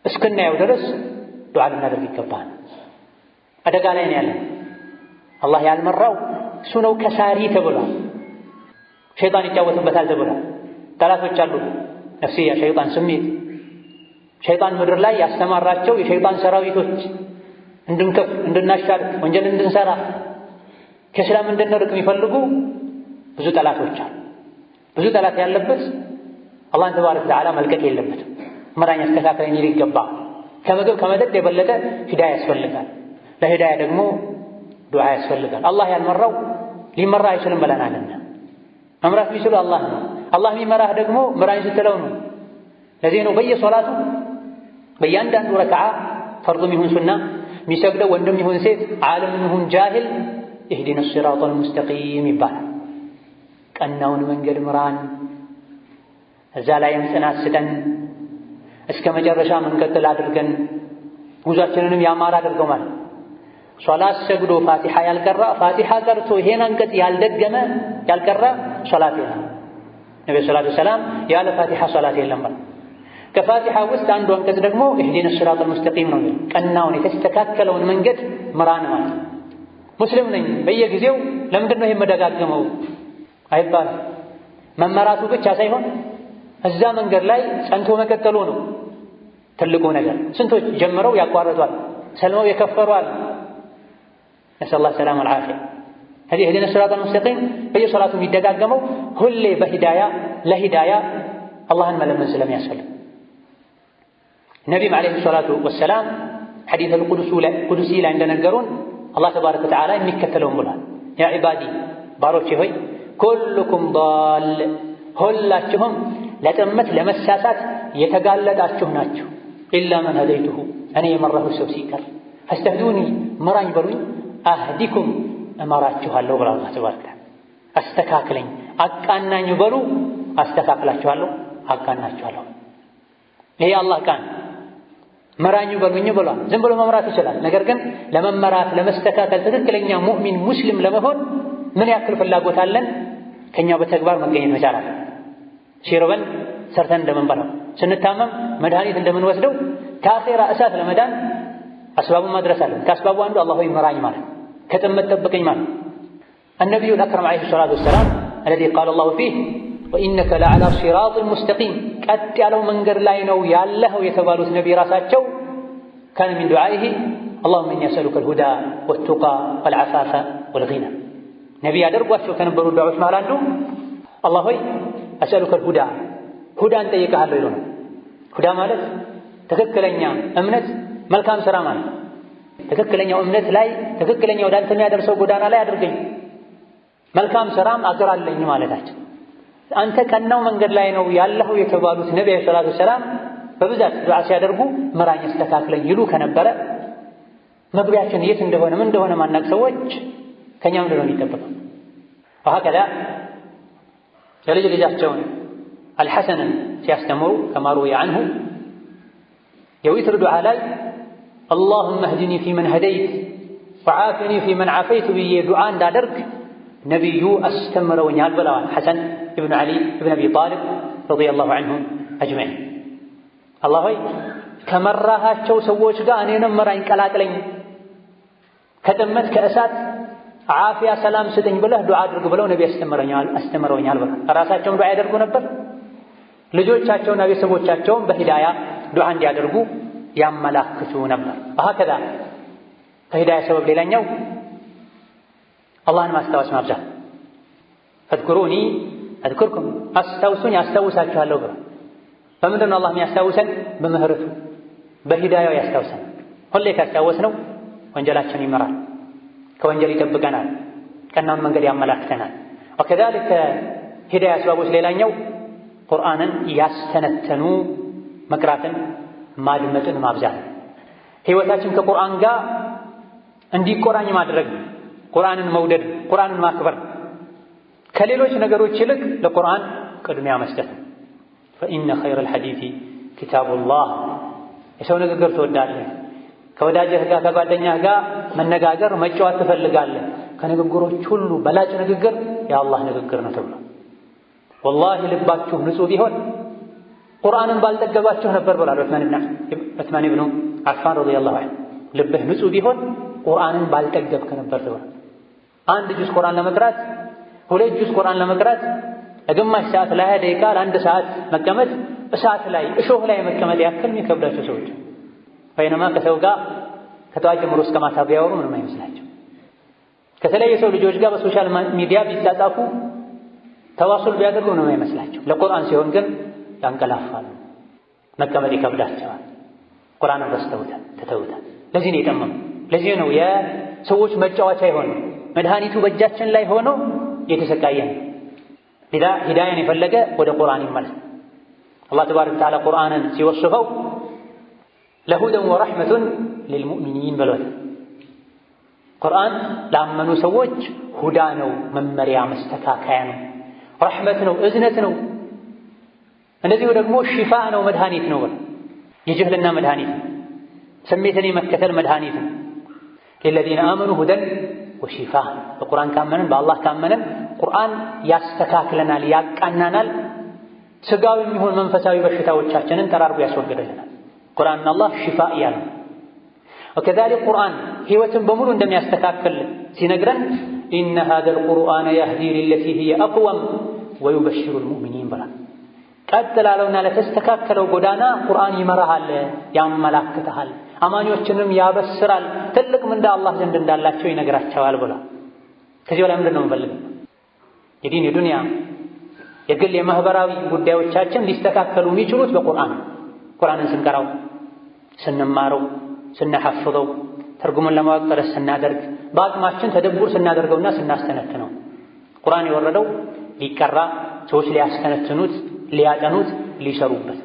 እስክናየው ድረስ ዱዓ ልናደርግ ይገባል። አደጋ ላይ ነው ያለን። አላህ ያልመራው እሱ ነው ከሳሪ ተብሏል። ሸይጣን ይጫወትበታል ተብሏል። ጠላቶች አሉ፣ ነፍስያ፣ ሸይጣን፣ ስሜት። ሸይጣን ምድር ላይ ያስተማራቸው የሸይጣን ሰራዊቶች እንድንከፍ፣ እንድናሻርክ፣ ወንጀል እንድንሰራ፣ ከእስላም እንድንርቅ የሚፈልጉ ብዙ ጠላቶች አሉ። ብዙ ጠላት ያለበት አላህን ተባረከ ወተዓላ መልቀቅ የለበትም። መራኝ አስተካክለኝ ሊል ይገባል። ከምግብ ከመጠጥ የበለጠ ሂዳያ ያስፈልጋል። ለሂዳያ ደግሞ ዱዓ ያስፈልጋል። አላህ ያልመራው ሊመራ አይችልም ብለናልና መምራት ቢችሉ አላህ ነው። አላህ የሚመራህ ደግሞ ምራኝ ስትለው ነው። ለዚህ ነው በየሶላቱ በእያንዳንዱ ረክዓ ፈርዱም ይሁን ሱና የሚሰግደው ወንድም ይሁን ሴት ዓለም ይሁን ጃሂል ኢህዲነ ሲራጠል ሙስተቂም ይባላል። ቀናውን መንገድ ምራን፣ እዛ ላይም ጽናት ስጠን፣ እስከ መጨረሻ መንቀጥል አድርገን ጉዟችንንም ያማረ አድርገው ማለት። ሶላት ሰግዶ ፋቲሓ ያልቀራ ፋቲሓ ቀርቶ ይሄን አንቀጽ ያልደገመ ያልቀራ ሶላት የለም። ነብዩ ሰለላሁ ዐለይሂ ወሰለም ያለ ፋቲሓ ሶላት የለም ማለት። ከፋቲሓ ውስጥ አንዱ አንቀጽ ደግሞ ኢህዲነ ሲራጠል ሙስተቂም ነው የሚለው ቀናውን የተስተካከለውን መንገድ ምራን ማለት። ሙስሊም ነኝ በየጊዜው ለምንድን ነው የምደጋግመው አይባልም። መመራቱ ብቻ ሳይሆን እዛ መንገድ ላይ ጸንቶ መቀጠሉ ነው ትልቁ ነገር። ስንቶች ጀምረው ያቋርጧል፣ ሰልመው የከፈሯል። ነስአሉላህ ሰላም ወልዓፊያ። هذه اهدنا الصراط المستقيم በየሶላቱ የሚደጋገመው ሁሌ ለሂዳያ አላህን መለመን ስለሚያስፈልግ ነቢይም ዓለይሂ ሰላቱ ወሰላም ሐዲስ አልቁዱሲ ላይ እንደነገሩን አላህ ተባረከ ወተዓላ የሚከተለውን ብሏል። ያ ዒባዲ ባሮቼ ሆይ ኩልኩም ዳል ሁላችሁም ለጥመት ለመሳሳት የተጋለጣችሁ ናችሁ ኢላ መን ሀደይቱሁ እኔ የመራሁት ሰው ሲቀር ፈስተህዱኒ ምራኝ በሉኝ አህዲኩም እመራችኋለሁ ብሏል አላህ ተባረከ ወተዓላ። አስተካክለኝ አቃናኝ በሉ አስተካክላችኋለሁ አቃናችኋለሁ። ይሄ አላህ ቃል መራኝ በሉኝ ብሏል። ዝም ብሎ መምራት ይችላል። ነገር ግን ለመመራት ለመስተካከል ትክክለኛ ሙእሚን ሙስሊም ለመሆን ምን ያክል ፍላጎት አለን? ከኛ በተግባር መገኘት መቻል አለ። ሲርበን ሰርተን እንደምንበላው፣ ስንታመም መድኃኒት እንደምንወስደው ከአኼራ እሳት ለመዳን አስባቡን ማድረስ አለን። ከአስባቡ አንዱ አላህ ሆይ ምራኝ ማለት ከጥመት ጠብቀኝ ማለት። النبي الأكرم عليه الصلاة والسلام الذي قال الله فيه وإنك لعلى صراط مستقيم ቀጥ ያለው መንገድ ላይ ነው ያለኸው የተባሉት ነብይ ራሳቸው كان من دعائه اللهم إني أسألك الهدى والتقى والعفاف والغنى ነብይ ያደርጓቸው ከነበሩ ዱዓዎች መሃል አንዱ አላህ ሆይ أسألك الهدى ሁዳን ጠይቀሃለሁ ይሉ ነው። ሁዳ ማለት ትክክለኛ እምነት መልካም ሥራ ማለት ትክክለኛው እምነት ላይ ትክክለኛው ወደ አንተ የሚያደርሰው ጎዳና ላይ አድርገኝ፣ መልካም ሥራም አግራለኝ ማለታቸው። አንተ ቀናው መንገድ ላይ ነው ያለኸው የተባሉት ነብዩ ሰለላሁ ዐለይሂ ወሰለም በብዛት ዱዓ ሲያደርጉ ምራኝ አስተካክለኝ ይሉ ከነበረ መግቢያችን የት እንደሆነ ምን እንደሆነ ማናቅ ሰዎች ከኛ ምንድን ነው የሚጠበቀው? ወሀከዛ የልጅ ልጃቸውን አልሐሰንን ሲያስተምሩ ከማሩ አንሁ የዊትር ዱዓ ላይ اللهم اهدني فيمن هديت وعافني فيمن عافيت ብዬ ዱዓ እንዳደርግ ነብዩ አስተምረውኛል ብለዋል ሐሰን ኢብኑ ዓሊ ኢብኑ አቢ ጣሊብ ረዲየላሁ ዐንሁም አጅመዒን። አላህ ሆይ ከመራሃቸው ሰዎች ጋር እኔንም ምራኝ ቀላቅለኝ፣ ከጥመት ከእሳት ዓፊያ ሰላም ስጠኝ ብለህ ዱዓ አድርግ ብለው ነብዩ አስተምረውኛል ብለዋል። ራሳቸውም ዱዓ ያደርጉ ነበር፣ ልጆቻቸውና ቤተሰቦቻቸውም በሂዳያ ዱዓ እንዲያደርጉ ያመላክቱ ነበር። ወሀከዛ ከሂዳያ ሰበብ ሌላኛው አላህን ማስታወስ ማብዛት። ፈዝኩሩኒ አዝኩርኩም አስታውሱኝ አስታውሳችኋለሁ ብሎ በምንድን ነው አላህ የሚያስታውሰን? በምህረቱ በሂዳያው ያስታውሰን። ሁሌ ካስታወስነው ወንጀላችን ይመራል፣ ከወንጀል ይጠብቀናል፣ ቀናውን መንገድ ያመላክተናል። ወከዛሊከ ሂዳያ አስባቦች ሌላኛው ቁርአንን ያስተነተኑ መቅራትን ማድመጥን ማብዛት፣ ህይወታችን ከቁርአን ጋር እንዲቆራኝ ማድረግ፣ ቁርአንን መውደድ፣ ቁርአንን ማክበር፣ ከሌሎች ነገሮች ይልቅ ለቁርአን ቅድሚያ መስጠት። ፈኢነ ኸይረል ሐዲሲ ኪታቡላህ። የሰው ንግግር ትወዳለህ፣ ከወዳጅህ ጋር ከጓደኛህ ጋር መነጋገር መጫወት ትፈልጋለህ። ከንግግሮች ሁሉ በላጭ ንግግር የአላህ ንግግር ነው ተብሎ ወላሂ ልባችሁ ንጹህ ቢሆን ቁርአንን ባልጠገባችሁ ነበር ብሏል ዑስማን ኢብኑ አፋን ረዲየላሁ ዐንሁ። ልብህ ንጹህ ቢሆን ቁርአንን ባልጠገብክ ነበር ተብሏል። አንድ ጁዝ ቁርአን ለመቅራት 2 ጁዝ ቁርአን ለመቅራት ለግማሽ ሰዓት ለ20 ደቂቃ ለ1 ሰዓት መቀመጥ እሳት ላይ እሾህ ላይ መቀመጥ ያክል የሚከብዳቸው ሰዎች ወይንማ ከሰው ጋር ከጠዋት ጀምሮ እስከ ማታ ቢያወሩ ምንም አይመስላቸው። ከተለያዩ ሰው ልጆች ጋር በሶሻል ሚዲያ ቢጻጻፉ ተዋሱል ቢያደርጉ ምንም አይመስላቸው። ለቁርአን ሲሆን ግን ያንቀላፋሉ፣ መቀመጥ ይከብዳቸዋል። ቁርአንን ረስተውታል፣ ትተውታል። ለዚህ ነው የጠመሙ። ለዚህ ነው የሰዎች መጫወቻ የሆነ መድኃኒቱ በእጃችን ላይ ሆኖ የተሰቃየ ነው። ሂዳያን የፈለገ ወደ ቁርአን ይመለስ። አላህ ተባረከ ወተዓላ ቁርአንን ሲወስፈው ለሁደን ወረሕመቱን ሊልሙእሚኒን ብሏል። ቁርአን ላመኑ ሰዎች ሁዳ ነው፣ መመሪያ መስተካከያ ነው፣ ረሕመት ነው፣ እዝነት ነው። እንደዚሁ ደግሞ ሽፋ ነው፣ መድኃኒት ነው። የጅህልና መድኃኒት ነው፣ ስሜትን የመከተል መድኃኒት ነው። ለለዚነ አመኑ ሁደን ወሽፋ። በቁርአን ካመንን በአላህ ካመንን ቁርአን ያስተካክለናል፣ ያቃናናል፣ ስጋዊ የሚሆን መንፈሳዊ በሽታዎቻችንን ጠራርጎ ያስወግደልናል። ቁርአን አላህ ሽፋ ያለው ወከዛሊክ ቁርአን ህይወትን በሙሉ እንደሚያስተካክል ሲነግረን ኢነ ሃዘል ቁርአን የህዲ ሊለቲ ሂየ አቅወም ወዩበሽሩል ሙእሚኒን ብላ ቀጥ ላለውና ለተስተካከለው ጎዳና ቁርአን ይመራሃል፣ ያመላክተሃል፣ አማኞችንም ያበስራል፣ ትልቅ ምንዳ አላህ ዘንድ እንዳላቸው ይነግራቸዋል ብላ። ከዚህ በላይ ምንድን ነው የምንፈልገው? የዲን የዱንያ የግል የማህበራዊ ጉዳዮቻችን ሊስተካከሉ የሚችሉት በቁርአን ቁርአንን ስንቀራው፣ ስንማረው፣ ስናሐፍዘው፣ ትርጉሙን ለማወቅ ጥረት ስናደርግ፣ በአቅማችን ተደቡር ስናደርገውና ስናስተነትነው። ቁርአን የወረደው ሊቀራ ሰዎች ሊያስተነትኑት፣ ሊያጠኑት፣ ሊሰሩበት።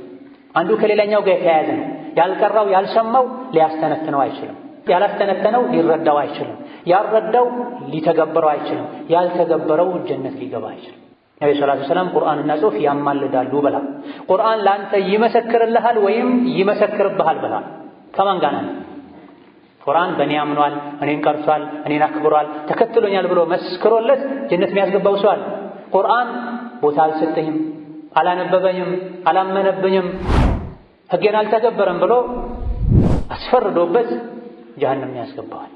አንዱ ከሌላኛው ጋር የተያያዘ ነው። ያልቀራው ያልሰማው ሊያስተነትነው አይችልም። ያላስተነተነው ሊረዳው አይችልም። ያልረዳው ሊተገበረው አይችልም። ያልተገበረው ጀነት ሊገባ አይችልም። ነብዩ ሰለላሁ ዐለይሂ ወሰለም ቁርአንና ጽሑፍ ያማልዳሉ ብላ። ቁርአን ለአንተ ይመሰክርልሃል ወይም ይመሰክርብሃል ብላ። ከማን ጋር ነው? ቁርአን በእኔ አምኗል፣ እኔን ቀርቷል፣ እኔን አክብሯል፣ ተከትሎኛል ብሎ መስክሮለት ጀነት የሚያስገባው ሰው አለ። ቁርአን ቦታ አልሰጠኝም፣ አላነበበኝም፣ አላመነብኝም፣ ሕጌን አልተገበረም ብሎ አስፈርዶበት ጀሀነም ያስገባዋል።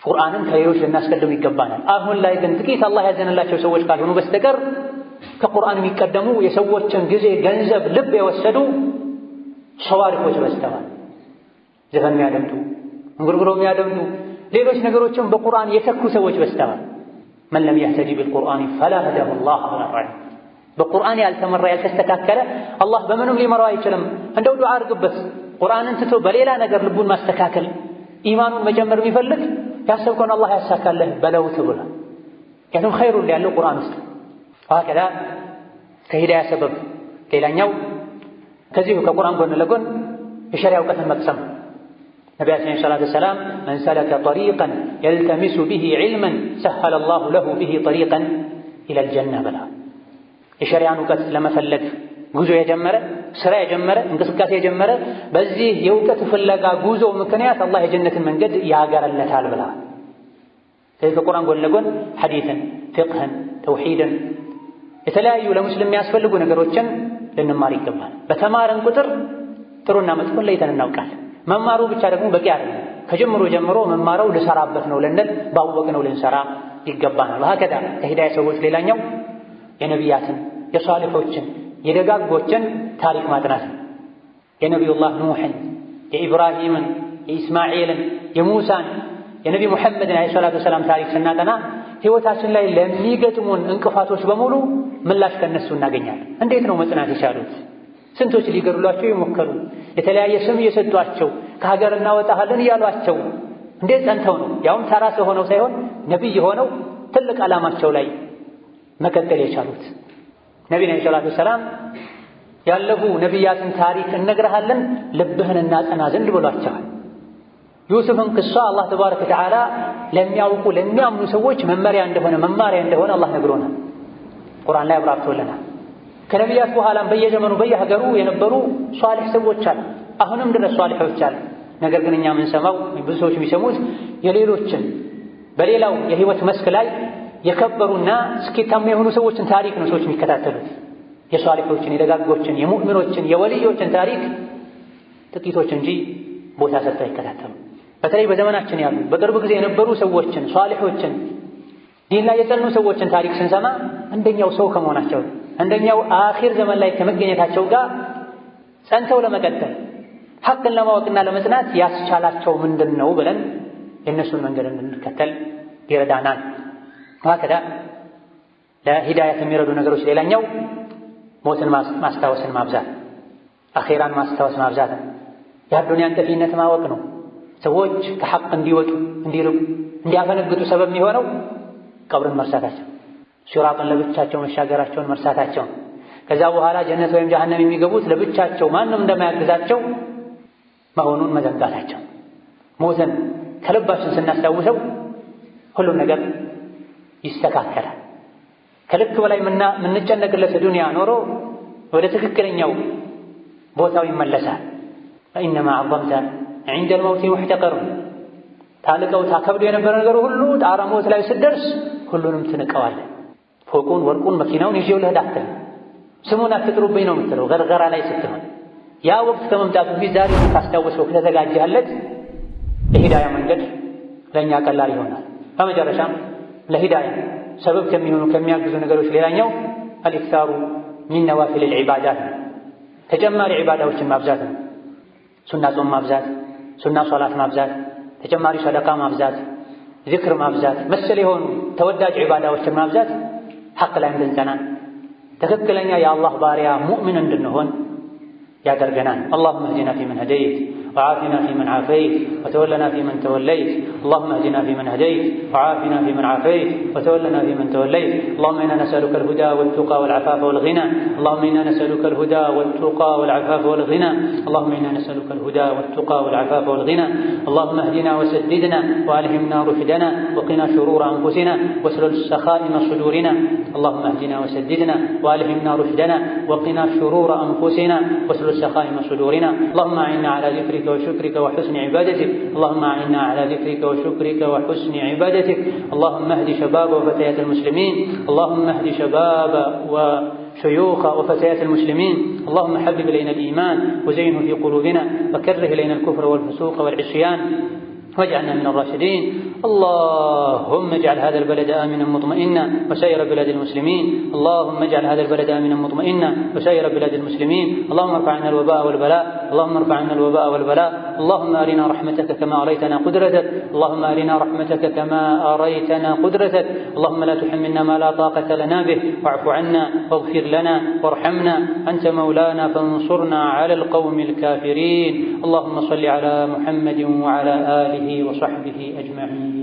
ቁርአንን ከሌሎች ልናስቀድም ይገባናል። አሁን ላይ ግን ጥቂት አላህ ያዘነላቸው ሰዎች ካልሆኑ በስተቀር ከቁርአን የሚቀደሙ የሰዎችን ጊዜ፣ ገንዘብ፣ ልብ የወሰዱ ሸዋሪፎች በዝተዋል። ዘፈን የሚያደምጡ፣ እንጉርጉሮ የሚያደምጡ፣ ሌሎች ነገሮችን በቁርአን የተኩ ሰዎች በዝተዋል። መን ለም የህተዲ ቢልቁርአን ፈላ ሀዳሁ ላህ ብሏል። በቁርአን ያልተመራ ያልተስተካከለ አላህ በምንም ሊመራው አይችልም። እንደው ዱዓ አድርግበት። ቁርአንን ትቶ በሌላ ነገር ልቡን ማስተካከል፣ ኢማኑን መጨመር የሚፈልግ ያሰብከውን አላህ ያሳካልህ በለውት ብሏል። ምክንያቱም ኸይሩን ያለው ቁርአን ውስጥ ወሀከዛ ከሂዳያ ሰበብ ሌላኛው ከዚሁ ከቁርአን ጎን ለጎን የሸሪዓ እውቀትን መቅሰም። ነቢያችን ሰለላሁ ዐለይሂ ወሰለም መን ሰለከ ጠሪቀን የልተሚሱ ቢሂ ዒልመን ሰሀለ ላሁ ለሁ ቢሂ ጠሪቀን ኢለል ጀና ብላ። የሸሪዓን እውቀት ለመፈለግ ጉዞ የጀመረ ስራ የጀመረ እንቅስቃሴ የጀመረ በዚህ የእውቀት ፍለጋ ጉዞ ምክንያት አላህ የጀነትን መንገድ ያገረለታል ብላ። ስለዚህ ከቁርአን ጎን ለጎን ሐዲትን፣ ፊቅህን፣ ተውሂድን የተለያዩ ለሙስሊም የሚያስፈልጉ ነገሮችን ልንማር ይገባል። በተማረን ቁጥር ጥሩና መጥፎን ለይተን እናውቃለን። መማሩ ብቻ ደግሞ በቂ አይደለም። ከጀምሮ ጀምሮ መማረው ልሰራበት ነው ልንል ባወቅነው ልንሰራ ይገባናል። ወሀከዛ ከሂዳያ ሰዎች ሌላኛው የነቢያትን፣ የሷሊሖችን፣ የደጋጎችን ታሪክ ማጥናት ነው። የነቢዩላህ ኑሕን፣ የኢብራሂምን፣ የኢስማኤልን፣ የሙሳን፣ የነቢ ሙሐመድን ዓለይሂ ሰላቱ ወሰላም ታሪክ ስናጠና ሕይወታችን ላይ ለሚገጥሙን እንቅፋቶች በሙሉ ምላሽ ከነሱ እናገኛለን። እንዴት ነው መጽናት የቻሉት? ስንቶች ሊገድሏቸው የሞከሩ የተለያየ ስም እየሰጧቸው ከሀገር እናወጣሃለን እያሏቸው እንዴት ጸንተው ነው ያውም ተራ ሰው ሆነው ሳይሆን ነቢይ ሆነው ትልቅ ዓላማቸው ላይ መቀጠል የቻሉት? ነቢዩ ዓለይሂ ሰላቱ ወሰላም ያለፉ ነቢያትን ታሪክ እነግርሃለን ልብህን እናጸና ዘንድ ብሏቸዋል። ዩሱፍን ቅሷ አላህ ተባረከ ወተዓላ ለሚያውቁ ለሚያምኑ ሰዎች መመሪያ እንደሆነ መማሪያ እንደሆነ አላህ ነግሮናል። ቁርአን ላይ አብራርቶልናል። ከነቢያት በኋላም በየዘመኑ በየሀገሩ የነበሩ ሷሊህ ሰዎች አሉ። አሁንም ድረስ ሷሊሖች አሉ። ነገር ግን እኛ የምንሰማው ብዙ ሰዎች የሚሰሙት የሌሎችን በሌላው የህይወት መስክ ላይ የከበሩና ስኬታማ የሆኑ ሰዎችን ታሪክ ነው ሰዎች የሚከታተሉት። የሷሊሖችን፣ የደጋጎችን፣ የሙእሚኖችን፣ የወልዮችን ታሪክ ጥቂቶች እንጂ ቦታ ሰጥተው ይከታተሉ። በተለይ በዘመናችን ያሉ በቅርብ ጊዜ የነበሩ ሰዎችን ሷሊሖችን፣ ዲን ላይ የጸኑ ሰዎችን ታሪክ ስንሰማ አንደኛው ሰው ከመሆናቸው አንደኛው አኺር ዘመን ላይ ከመገኘታቸው ጋር ጸንተው ለመቀጠል ሐቅን ለማወቅና ለመጽናት ያስቻላቸው ምንድን ነው ብለን የእነሱን መንገድ እንድንከተል ይረዳናል። ወሀከዛ ለሂዳያት የሚረዱ ነገሮች ሌላኛው ሞትን ማስታወስን ማብዛት፣ አኼራን ማስታወስ ማብዛት፣ የአዱንያን ጠፊነት ማወቅ ነው። ሰዎች ከሐቅ እንዲወጡ፣ እንዲርቁ፣ እንዲያፈነግጡ ሰበብ የሚሆነው ቀብርን መርሳታቸው፣ ሲራጥን ለብቻቸው መሻገራቸውን መርሳታቸው፣ ከዛ በኋላ ጀነት ወይም ጀሀነም የሚገቡት ለብቻቸው ማንም እንደማያግዛቸው መሆኑን መዘንጋታቸው። ሞትን ከልባችን ስናስታውሰው ሁሉም ነገር ይስተካከላል። ከልክ በላይ የምንጨነቅለት ዱንያ ኖሮ ወደ ትክክለኛው ቦታው ይመለሳል። ፈኢነማ ዐዘምተ ዒንደል መውቲ ሙሕተቀሩን ታልቀው ታከብዶ የነበረ ነገር ሁሉ ጣረ ሞት ላይ ስትደርስ ሁሉንም ትንቀዋለን። ፎቁን፣ ወርቁን፣ መኪናውን ይዤው ልሂድ አትልም። ስሙን አትጥሩብኝ ነው የምትለው ገርገራ ላይ ስትሆን። ያ ወቅት ከመምጣቱ ፊት ዛሬ ካስታወሰው ከተዘጋጀለት ለሂዳያ መንገድ ለእኛ ቀላል ይሆናል። በመጨረሻም ለሂዳያ ሰበብ ከሚሆኑ ከሚያግዙ ነገሮች ሌላኛው አልኢክታሩ ሚን ነዋፊል ልዒባዳት ነው። ተጨማሪ ዒባዳዎችን ማብዛት ነው። ሱና ጾም ማብዛት፣ ሱና ሶላት ማብዛት፣ ተጨማሪ ሰደቃ ማብዛት፣ ዚክር ማብዛት፣ መሰል የሆኑ ተወዳጅ ዒባዳዎችን ማብዛት ሐቅ ላይ እንድንጸና ትክክለኛ የአላህ ባሪያ ሙእምን እንድንሆን ያደርገናል። اللهم اهدنا فيمن هديت وعافنا فيمن عافيت وتولنا فيمن توليت اللهم اهدنا فيمن هديت وعافنا فيمن عافيت وتولنا فيمن توليت اللهم إنا نسألك الهدى والتقى والعفاف والغنى اللهم إنا نسألك الهدى والتقى والعفاف والغنى اللهم إنا نسألك الهدى والتقى والعفاف والغنى اللهم اهدنا وسددنا وألهمنا رشدنا وقنا شرور أنفسنا واسلل سخائم صدورنا اللهم اهدنا وسددنا وألهمنا رشدنا وقنا شرور أنفسنا واسلل سخائم صدورنا اللهم أعنا على ذكرك وشكرك وحسن عبادتك اللهم أعنا على ذكرك وشكرك وحسن عبادتك اللهم اهد شباب وفتيات المسلمين اللهم اهد شباب وشيوخ وفتيات المسلمين اللهم حبب إلينا الإيمان وزينه في قلوبنا وكره إلينا الكفر والفسوق والعصيان واجعلنا من الراشدين اللهم اجعل هذا البلد آمنا مطمئنا وسائر بلاد المسلمين اللهم اجعل هذا البلد آمنا مطمئنا وسائر بلاد المسلمين اللهم ارفع عنا الوباء والبلاء اللهم ارفع عنا الوباء والبلاء اللهم أرنا رحمتك كما أريتنا قدرتك اللهم أرنا رحمتك كما أريتنا قدرتك اللهم لا تحملنا ما لا طاقة لنا به واعف عنا واغفر لنا وارحمنا أنت مولانا فانصرنا على القوم الكافرين اللهم صل على محمد وعلى آله وصحبه أجمعين.